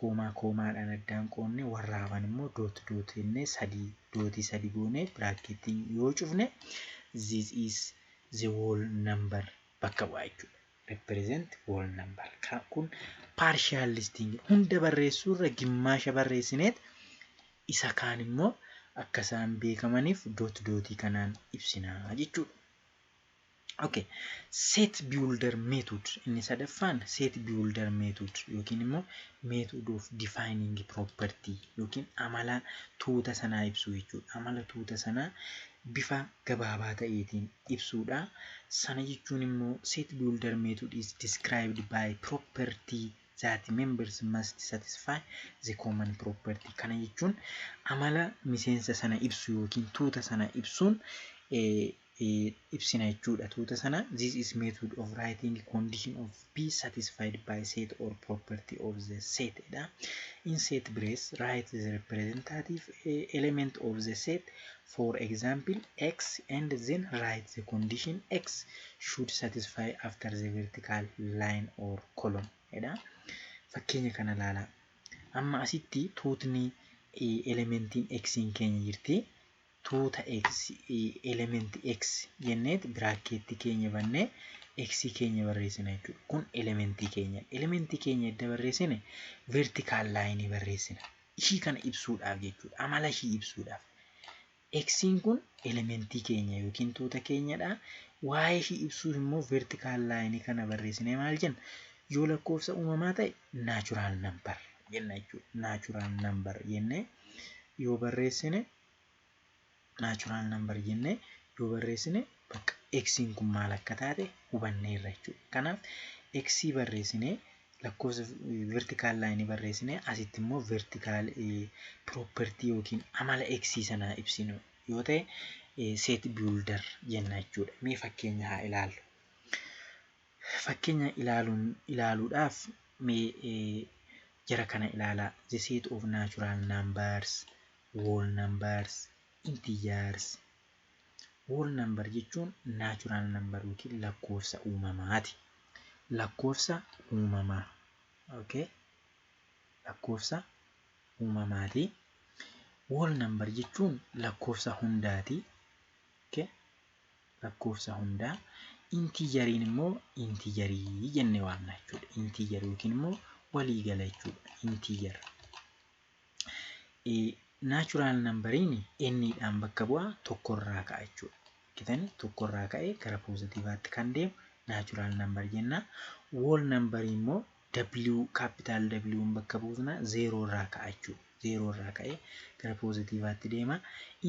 koomaadhaan addaan qoonnee warra hafan immoo doot jennee 3 dootii 3 goonee biraakeettiin yoo cufne this is the whole number bakka bu'aa jechuudha. Represent whole number. Kun partial listing hunda barreessuurra gimmaasha barreessineet isa kaan immoo akka isaan beekamaniif dootii kanaan ibsinaa jechuudha. Okay. Set builder method. Inni sadaffaan set builder method yookiin immoo method of defining property yookiin amala tuuta sanaa ibsuu jechuudha. Amala tuuta sanaa bifa gabaabaa ta'eetiin ibsuudha. Sana jechuun immoo set builder method is described by property that members must satisfy the common property. Kana jechuun amala miseensa sana ibsu yookiin tuuta sana ibsuun ibsina jechuudha tuuta sana. This is method of writing condition of B satisfied by set or property of the set dha. In set brace write the representative element of the set, for example x, and then write the condition x should satisfy after the vertical line or column dha. Fakkeenya kana ilaala. Amma asitti tuutni elementiin x in keenya jirti. Tuuta x element x jenneet braakeetti keenya bannee x keenya barreessina jechuudha. Kun elementii keenya. Elementii keenya edda barreessine vertical line barreessina. Ishii kana ibsuudhaaf jechuudha. Amala ishii ibsuudhaaf. X'n kun elementii keenya yookiin tuuta keenyadha. Waa'ee ishii ibsuuf immoo vertical line kana barreessine maal jenna? Yoo lakkoofsa uumamaa ta'e natural number jenna jechuudha. Natural number jennee yoo barreessine natural number jennee yoo barreessine bakka x'n kun maal akka taate hubanneerra jechuudha. Kanaaf x barreessine lakkoofsa vertical line barreessine asitti immoo vertical property yookiin amala x sana ibsinu yoo ta'e set builder jenna jechuudha. Mee fakkeenya haa ilaallu. Fakkeenya ilaaluudhaaf mee jara kana ilaalaa. The set of natural numbers, whole numbers, integers. Whole number jechuun natural number yookiin lakkoofsa uumamaati. Lakkoofsa uumamaa. Okay? Lakkoofsa uumamaati. Whole number jechuun lakkoofsa hundaati. Okay? Lakkoofsa hundaa. Integeriin immoo integerii jennee waamna jechuudha. Integer yookiin immoo walii gala jechuudha. Integer. Natural numberiin n-dhaan bakka bu'aa tokkorraa ka'a jechuudha. Kitani tokkorraa ka'ee gara positiivaatti kan deemu natural number jenna. Whole number immoo w capital W bakka buusna 0 irraa ka'a jechuudha. 0 irraa ka'ee gara positiivaatti deema.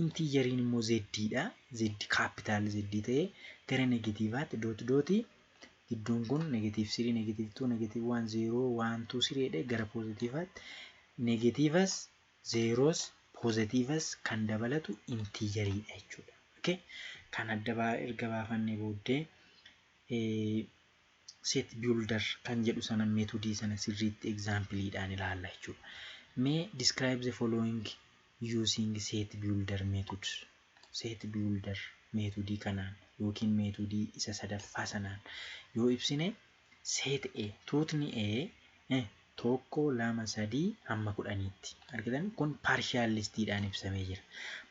Integeriin immoo z-dha. Z capital Z ta'ee gara negatiivaatti dooti gidduun kun -3, -2, -1, 0, 1, 2, 3 gara positiivaatti negatiivas zeros positivas kan dabalatu integeriidha jechuudha. Okay? Kan adda erga baafannee booddee set builder kan jedhu sana methodii sana sirriitti exampleedhaan ilaalla jechuudha. May describe the following using set builder methods. Set builder methodii kanaan yookiin methodii isa sadaffaa sanaan yoo ibsine set A tuutni A tokko 2 3 hamma 10tti argitan kun partial listiidhaan ibsamee jira.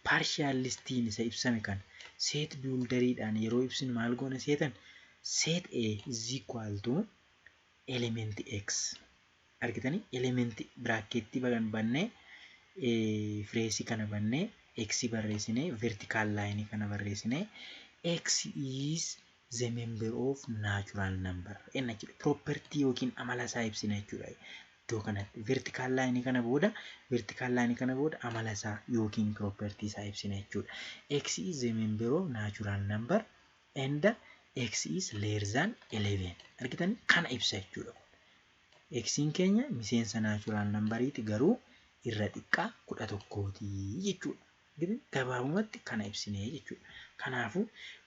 Partial listiin isa ibsame kan set builderiidhaan yeroo ibsinu maal goona seetan set A is equal to element x argitanii element bracketti bannee phrase kana bannee x barreessine vertical line kana barreessine x is the member of natural number enna jedhu property yookiin amala isaa ibsina jechuudha. Iddoo kanatti vertical line kana booda amala isaa yookiin property isaa ibsina jechuudha. X is the member of natural number and x is less than 11 argitan kana ibsa jechuudha. X in keenya miseensa natural numberiiti garuu irra xiqqaa 11ti jechuudha. Gabaabumatti kana ibsine jechuudha. Kanaafu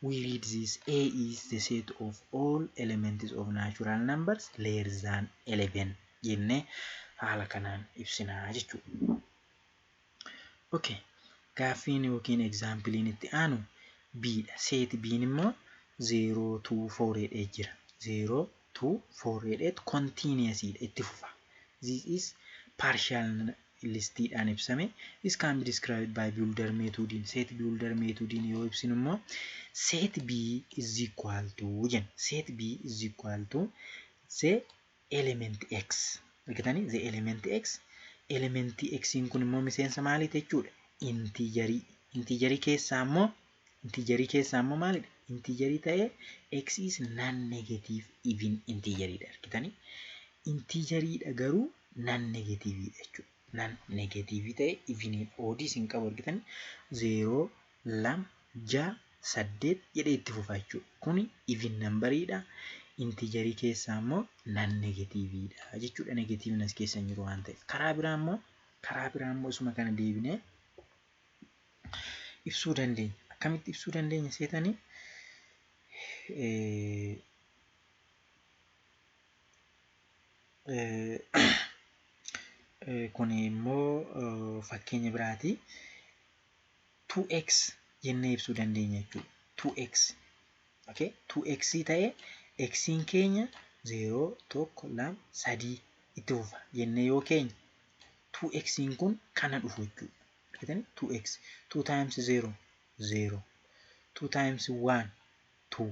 we read this A is the set of all elements of natural numbers less than 11 jenne haala kanaan ibsina jechuudha. Okay. Gaaffiin yookiin examplein itti aanu B dha. Set B immoo 0 to 4 jedhee jira. 0 to 4 jedhee continuous itti fufa. This is partial listiidhaan ibsame. This can be described by builder method. Set builder method yoo ibsinu immoo set B is equal to jen. Set B is equal to the element x. Argitanii the element x. Element x kun immoo miseensa maaliiti jechuudha? Integerii. Integerii keessaa immoo maalidha? Integerii ta'ee x is non-negative even integerii dha. Argitanii integeriidha garuu non-negative jechuudha. Non-negative ta'e even odds hin qabu argitan 0 2 6 8 jedhee itti fufa jechuudha. Kuni even numberiidha. Integerii keessaa immoo non-negative dha jechuudha. Negativeness keessa jiru waan ta'eef. Karaa biraa immoo isuma kana deebinee ibsuu dandeenya. Akkamitti ibsuu dandeenya seetanii? kun immoo fakkeenya biraati 2x jennee ibsuu dandeenya jechuudha. 2x okay 2x ta'e x'n keenya 0 1 2 3 itti fufa jennee yoo keenya 2x'n kun kana dhufu jechuudha. Argitanii 2x 2 times 0 0 2 times 1 2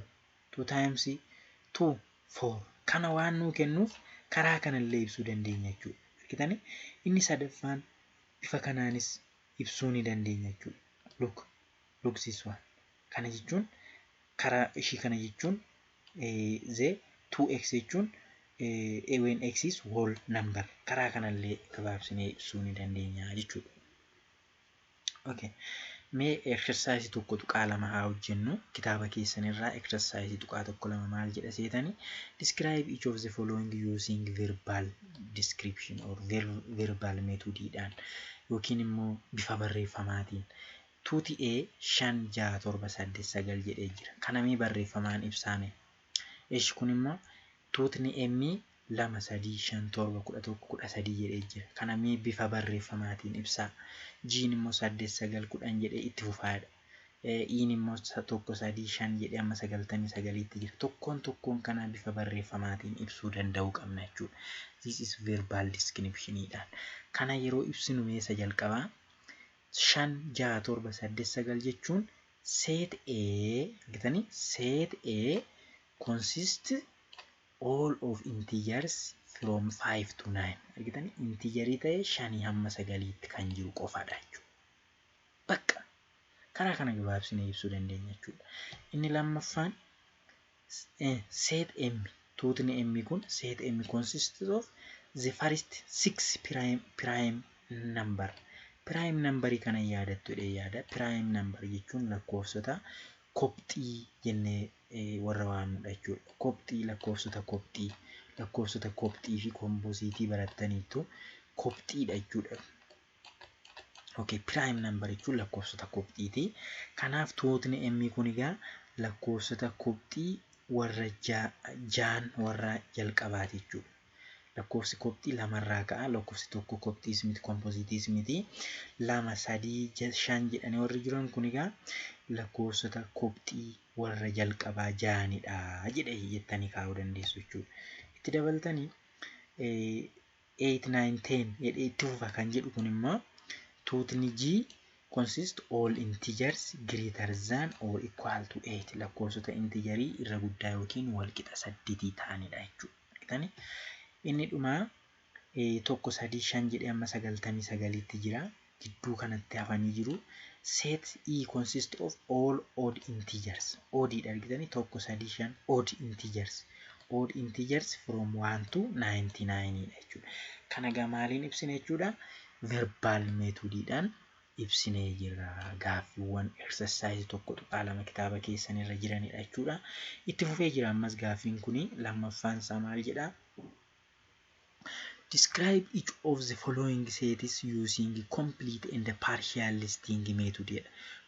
2 times 2 4 kana waan nuu kennuuf karaa kanallee ibsuu dandeenya jechuudha. Argitanii inni sadaffaan bifa kanaanis ibsuu ni dandeenya jechuudha. Look this one. Kana jechuun karaa ishii kana jechuun the 2x jechuun when x is whole number karaa kanallee gabaabsinee ibsuu ni dandeenya jechuudha. Okay. Mee exercise tokko tuqaa lama haa hojjennu. Kitaaba keessanirraa exercise tuqaa tokko lama maal jedha seetanii describe each of the following using verbal description or verbal methodidhaan yookiin immoo bifa barreeffamaatiin. Tuuti A 5 6 7 8 9 jedhee jira. Kana mee barreeffamaan ibsaame. Eesh kun immoo tuutni M 2 3 5 7 11 13 jedhee jira. Kana mee bifa barreeffamaatiin ibsaa. G'n immoo 8 9 10 jedhee itti fufaadha. I'in immoo 1 3 5 jedhee amma 99 itti jira. Tokkoon kana bifa barreeffamaatiin ibsuu danda'uu qabna jechuudha. This is verbal descriptionidhaan. Kana yeroo ibsinu meesa jalqabaa 5 6 7 8 9 jechuun set A argitanii set A consists all of integers from 5 to 9 argitanii integerii ta'e 5 hamma 9tti kan jiru qofaadha jechuudha. Bakka karaa kana gabaabsinee ibsuu dandeenya jechuudha. Inni lammaffaan set M tuutni M kun set M consists of the first 6 prime number. Prime numberii kana yaadattu yaada. Prime number jechuun lakkoofsota kopxii jennee warra waamnudha jechuudha. Kopxii lakkoofsota kopxii fi kompoositii barattaniitu kopxiidha jechuudha. Okay, prime number jechuun lakkoofsota kopxiiti. Kanaaf tuutni M kun egaa lakkoofsota kopxii warra jaan warra jalqabaati jechuudha. Lakkoofsi kopxii lamarraa ka'a. Lakkoofsi tokko kopxiis miti kompoositiis miti. 2 3 5 jedhanii warri jiran kun egaa lakkoofsota kopxii warra jalqabaa jaanidha jedhee jettanii kaa'uu dandeessu jechuudha. Itti dabaltanii 8 9 10 jedhee itti fufa kan jedhu kun immoo tuutni G consist all integers greater than or equal to 8 lakkoofsota integerii irra guddaa yookiin wal qixa 8 ta'anidha jechuudha. Inni dhumaa 1 3 5 jedhee amma 99 itti jira. Gidduu kanatti hafanii jiru. Set E consist of all odd integers. Odd argitanii 1 3 5 odd integers. Odd integers from 1 to 99 jechuudha. Kana gamaaliin ibsine jechuudha. Verbal methodidhaan ibsinee jira. Gaaffiiwwan exercise tokko tuqaa lama kitaaba keessanirra jiranidha jechuudha. Itti fufee jira ammas gaaffiin kuni lammaffaan isaa maal jedha? Describe each of the following sets using complete and partial listing method.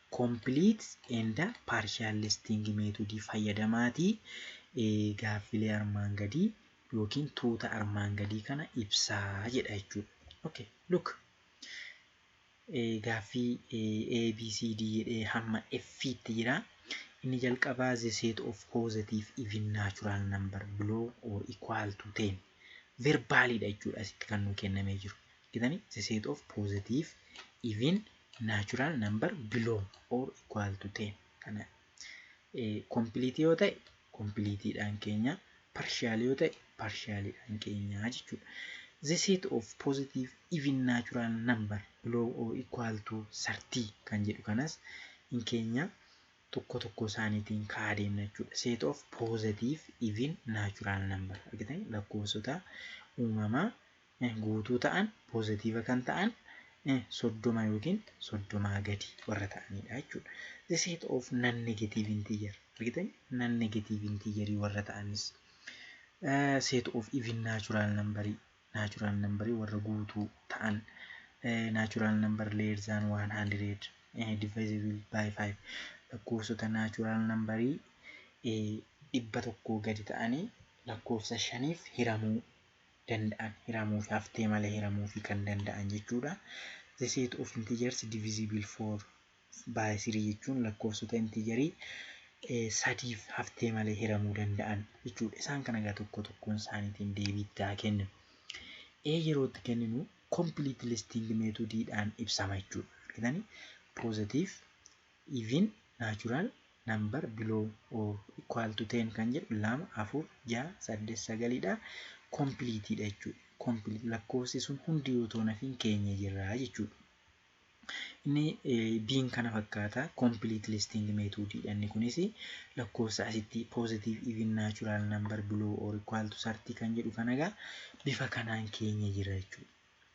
Complete and partial listing method fayyadamaatii gaaffilee armaan gadii yookiin tuuta armaan gadii kana ibsaa jedha jechuudha. Okay, look. Gaaffii A B C D jedhee hamma F itti jira. Inni jalqabaa the set of positive even natural number below or equal to 10. Verbaalidha jechuudha asitti kan nuu kennamee jiru. Argitanii the set of positive even natural number below or equal to 10. Kana complete yoo ta'e completeidhaan keenya, partial yoo ta'e partialidhaan keenya jechuudha. The set of positive even natural number below or equal to 30 kan jedhu kanas in keenya tokko isaaniitiin kaa'aa deemna jechuudha. Set of positive even natural number argitanii lakkoofsota uumamaa guutuu ta'an positive kan ta'an 30 yookiin 30 gadi warra ta'anidha jechuudha. The set of non-negative integer argitanii non-negative integer warra ta'anis set of even natural number warra guutuu ta'an natural number less than 100 divisible by 5 lakkoofsota natural number 100 gadi ta'anii lakkoofsa 5f hiramuu danda'an. Hiramuu fi haftee malee hiramuu fi kan danda'an jechuudha. The set of integers divisible by 3 jechuun lakkoofsota integerii sadiif haftee malee hiramuu danda'an jechuudha. Isaan kana egaa tokko tokkoon isaaniitiin deebii itti haa kenninu. Yeroo itti kenninu complete listing methodidhaan ibsama jechuudha. Argitanii positive, even, natural number below or equal to 10 kan jedhu 2, 4, 6, 8, 9dha. Complete dha jechuudha. Complete lakkoofsi sun hundi yoo ta'u nafiin keenya jirra jechuudha. Inni biin kana fakkaata complete listing methodidha. Inni kunis lakkoofsa asitti positive, even, natural number below or equal to 30 kan jedhu kana egaa bifa kanaan keenya jira jechuudha.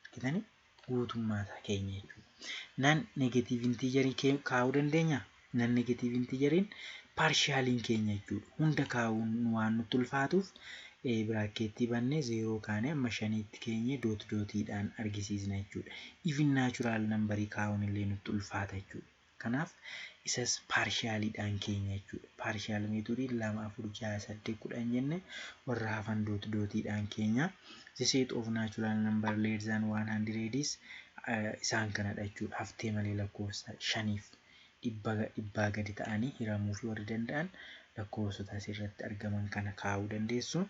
Argitanii guutummaa isaa keenya jechuudha. Non negative integerii kaa'uu dandeenya. Non negative integeriin partialiin keenya jechuudha. Hunda kaa'uun waan nutti ulfaatuuf biraakeettii bannee 0 kaanee amma 5tti keenya dootiidhaan argisiisna jechuudha. Even natural numberii kaa'uun illee nutti ulfaata jechuudha. Kanaaf isas partialiidhaan keenya jechuudha. Partial methodii 2, 4, 6, 8, 10 jenne warra hafan dootiidhaan keenya. The set of natural number less than 100 is isaan kanadha jechuudha. Haftee malee lakkoofsa 5f dhibbaa gadi ta'anii hiramuu fi warri danda'an lakkoofsota asirratti argaman kana kaa'uu dandeessu.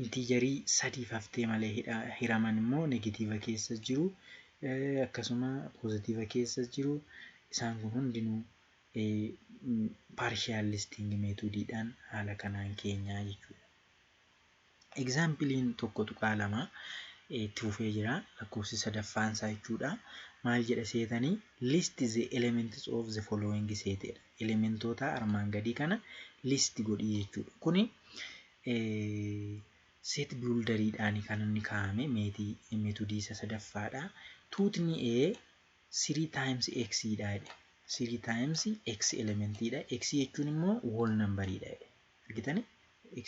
Integerii sadiif haftee malee hiraman immoo negatiiva keessa jiru akkasuma pozitiiva keessa jiru. Isaan kun hundinuu partial listing methodidhaan haala kanaan keenyaa jechuudha. Examplein tokko tuqaa lama itti fufee jira. Lakkoofsi sadaffaan isaa jechuudha. Maal jedha seetanii list the elements of the following setedha. Elementoota armaan gadii kana list godhii jechuudha. Kuni set builderiidhaan kan inni kaa'ame methodii isa sadaffaadha. Tuutni A 3 times x dha. 3 times x elementiidha. X jechuun immoo whole number'idha. Argitanii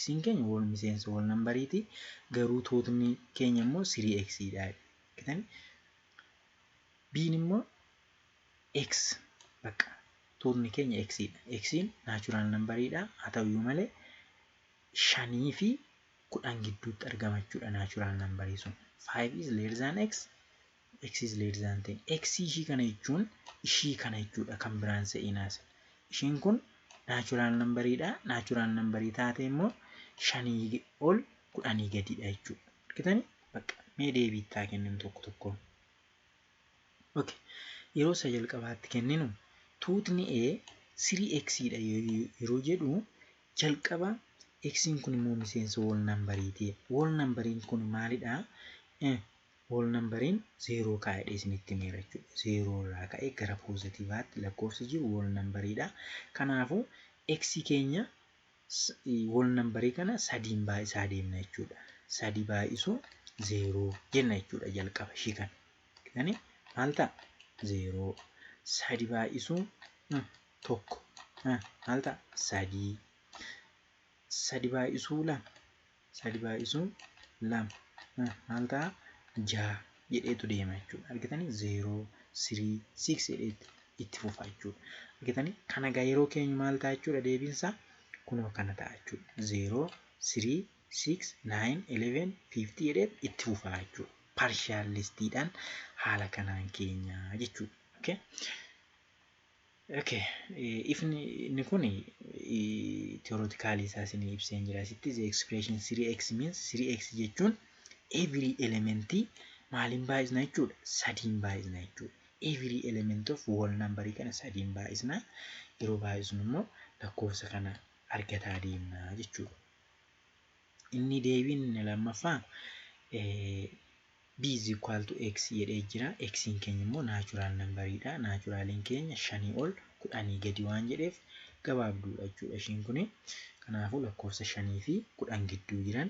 x'n keenya whole miseensa whole number'iti. Garuu tuutni keenya immoo 3x dha. Argitanii B'n immoo x bakka tuutni keenya x dha. X'n natural number'idha. Haa ta'uyyuu malee 5 fi 10 gidduutti argama jechuudha natural number'i sun. 5 is less than x, x is less than 10. X ishii kana jechuun ishii kana jechuudha kan biraan se'inaas. Ishiin kun natural number'idha. Natural number'ii taate immoo 5 ol 10 gadidha jechuudha. Argitanii bakka mee deebii itti haa kenninu tokko tokkoon. Okay. Yeroo isa jalqabaatti kenninu tuutni A 3x dha yeroo jedhu jalqaba x'n kun immoo miseensa whole number'iti. Whole number'iin kun maalidha? Whole number'iin 0 kaa'edha isinitti meera jechuudha. 0 irraa ka'ee gara positiivaatti lakkoofsi jiru whole number'idha. Kanaafuu x keenya whole number'ii kana 3 baay'isaa deemna jechuudha. 3 baay'isu 0 jenna jechuudha jalqaba ishii kana. Argitanii maal ta'a? 0. 3 baay'isu 1 maal ta'a? 3. 3 baay'isuu 2. 3 baay'isuu 2 maal ta'a? 6 jedheetu deema jechuudha. Argitanii 0, 3, 6 jedheetti itti fufa jechuudha. Argitanii kana egaa yeroo keenya maal ta'a jechuudha deebiinsaa kunoo kana ta'a jechuudha. 0, 3, 6, 9, 11, 50 jedheetti itti fufa jechuudha. Partial listiidhaan haala kanaan keenyaa jechuudha. Okay. Okay, inni kun theoretically isaas ni ibseen jira. Asitti the expression 3x means 3x jechuun every element maaliin baay'isna jechuudha? 3 baay'isna jechuudha. Every element of whole number kana 3 baay'isna. Yeroo baay'isnu immoo lakkoofsa kana argataa deemna jechuudha. Inni deebiin lammaffaa b is equal to x jedhee jira. X'n keenya immoo natural number'idha. Naturaliin keenya 5 ol 10 gadi waan jedheef gabaabduudha jechuudha ishiin kuni. Kanaafuu lakkoofsa 5 fi 10 gidduu jiran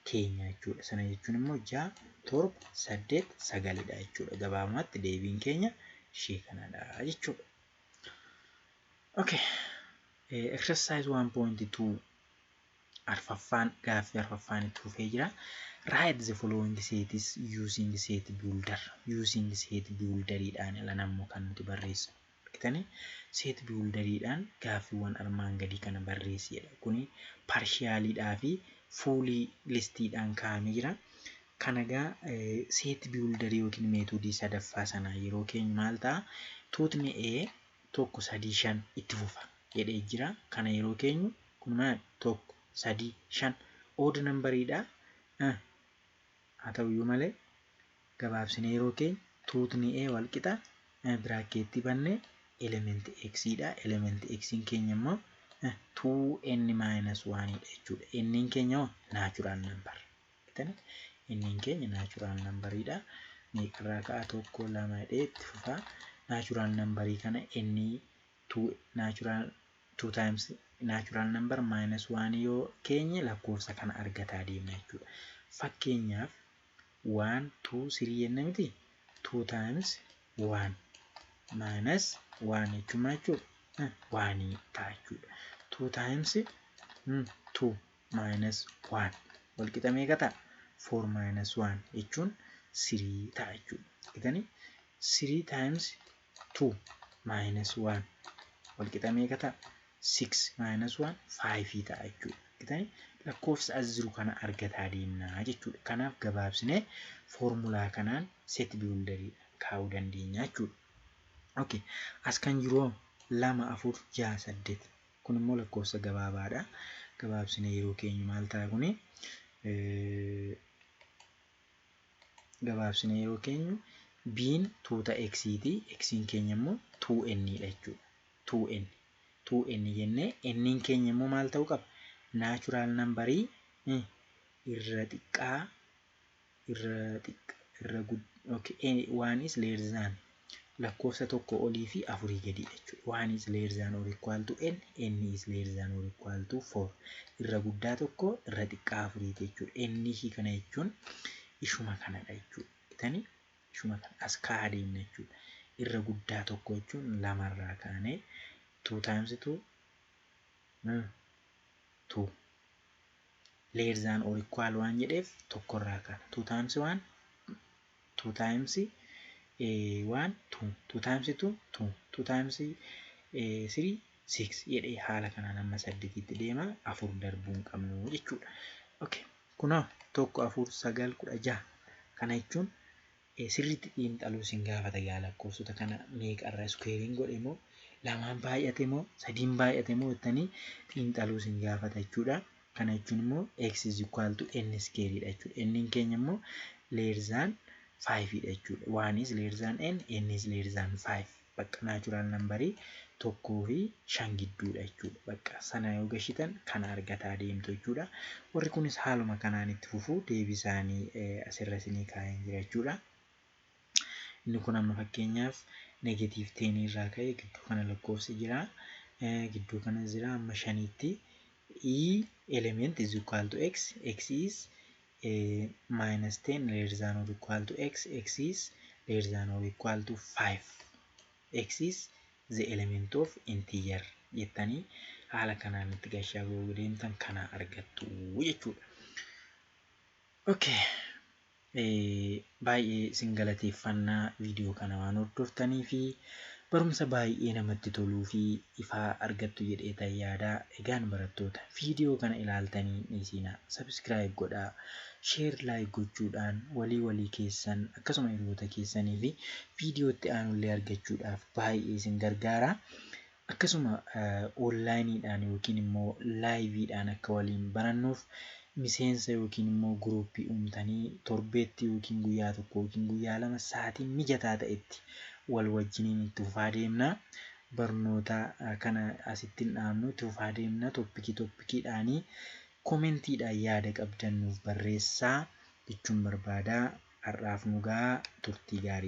keenya jechuudha. Sana jechuun immoo 6, 7, 8, 9dha jechuudha. Gabaabumatti deebiin keenya ishee kanadha jechuudha. Okay. Exercise 1.2 arfaffaan gaaffii arfaffaan itti fufee jira. Write the following sets using set builder. Using set builder idhaan ala nammoo kan nuti barreessu. Argitanii set builderiidhaan gaaffiiwwan armaan gadii kana barreessidha. Kuni partialiidhaa fi fully listiidhaan kaa'amee jira. Kana egaa set builderii yookiin meetodii sadaffaa sana yeroo keenya maal ta'a? Tuutni A tokko 3 5 itti fufa jedhee jira. Kana yeroo keenyu kun maal? Tokko 3 5 odd numberiidha. Haa ta'uyyuu malee gabaabsinee yeroo keenya tuutni A wal qixa biraakeetti bannee element x dha. Element x keenya immoo 2n minus 1 dha jechuudha. N keenya natural number. N keenya natural number dha. Meeqarraa ka'a? Tokko 2 itti fufa. Natural number kana n 2 times natural number minus 1 yoo keenya lakkoofsa kana argataa deemna jechuudha. Fakkeenyaaf 1 2 3 jennee miti 2 times 1 minus 1 jechuun maal jechuudha? 1 ta'a jechuudha. 2 times 2 minus 1 wal qixa meeqa ta'a? 4 minus 1 jechuun 3 ta'a jechuudha. Argitanii 3 times 2 minus 1 wal qixa meeqa ta'a? 6 minus 1 5 ta'a jechuudha. Argitanii lakkoofsa as jiru kana argataa deemnaa jechuudha. Kanaaf gabaabsinee foormulaa kanaan set builderii kaa'uu dandeenya jechuudha. Okay. As kan jiru 2 4 6 8 kun immoo lakkoofsa gabaabaadha. Gabaabsinee yeroo keenya maal ta'a kuni? Gabaabsinee yeroo keenyu b'n tuuta x ti. X keenya immoo 2n dha jechuudha. 2n jennee n keenya immoo maal ta'uu qaba? Natural number irra xiqqaa okay, 1 is less than lakkoofsa tokko olii fi 4 gadi jechuudha. 1 is less than or equal to n, n is less than or equal to 4. Irra guddaa tokko irra xiqqaa 4 jechuudha. N kana jechuun ishuma kanadha jechuudha. Bitanii ishuma kana as kaa'aa deemna jechuudha. Irra guddaa tokko jechuun 2 irraa kaanee 2 times 2 2 less than or equal 1 jedheef tokko irraa kaana. 2 times 1 2 times 1 2 2 times 2 2 2 times 3 6 jedhee haala kanaan amma 8tti deema. 4 darbuun qabnu jechuudha. Okay. Kunoo 1 4 9 16 kana jechuun sirriitti xiinxaluu sin gaafata yaa lakkoofsota kana meeqarra squaring godhe moo lamaan baay'ate moo sadiin baay'ate moo jettanii xiinxaluu sin gaafata jechuudha. Kana jechuun immoo x is equal to n square dha jechuudha. N keenya immoo less than 5 dha jechuudha. 1 is less than n is less than 5. Bakka natural number tokkoo fi 5 gidduudha jechuudha. Bakka sana yoo gashitan kana argataa deemtu jechuudha. Warri kunis haaluma kanaan itti fufuu deebisaanii asirra isinii kaa'een jira jechuudha. Inni kun amma fakkeenyaaf negative 10 irraa ka'ee gidduu kana lakkoofsi jira. Gidduu kana jira amma 5tti. E element is equal to x. X is minus 10 less than or equal to x. X is less than or equal to 5. X is the element of integer jettanii haala kanaan itti gashaa goguu deemtan kana argattu jechuudha. Okay. Baay'ee sin galateeffannaa viidiyoo kana waan hordoftanii fi barumsa baay'ee namatti toluu fi ifaa argattu jedhee yaadaa. Egaan barattoota viidiyoo kana ilaaltanii dhiisinaa subscribe godhaa, share like gochuudhaan walii keessan akkasuma hiriyoota keessanii fi viidiyoo itti aanullee argachuudhaaf baay'ee sin gargaara. Akkasuma onlineidhaan yookiin immoo liveidhaan akka waliin barannuuf miseensa yookiin immoo groupii uumtanii torbeetti yookiin guyyaa tokko yookiin guyyaa lama sa'aatiin mijataa ta'etti wal wajjiniin itti fufaa deemna. Barnoota kana asitti dhaabnu itti fufaa deemna. Toppikiidhaanii koomentiidhaan yaada qabdan nuuf barreessaa jechuun barbaada. Har'aaf nugaa turtii gaarii.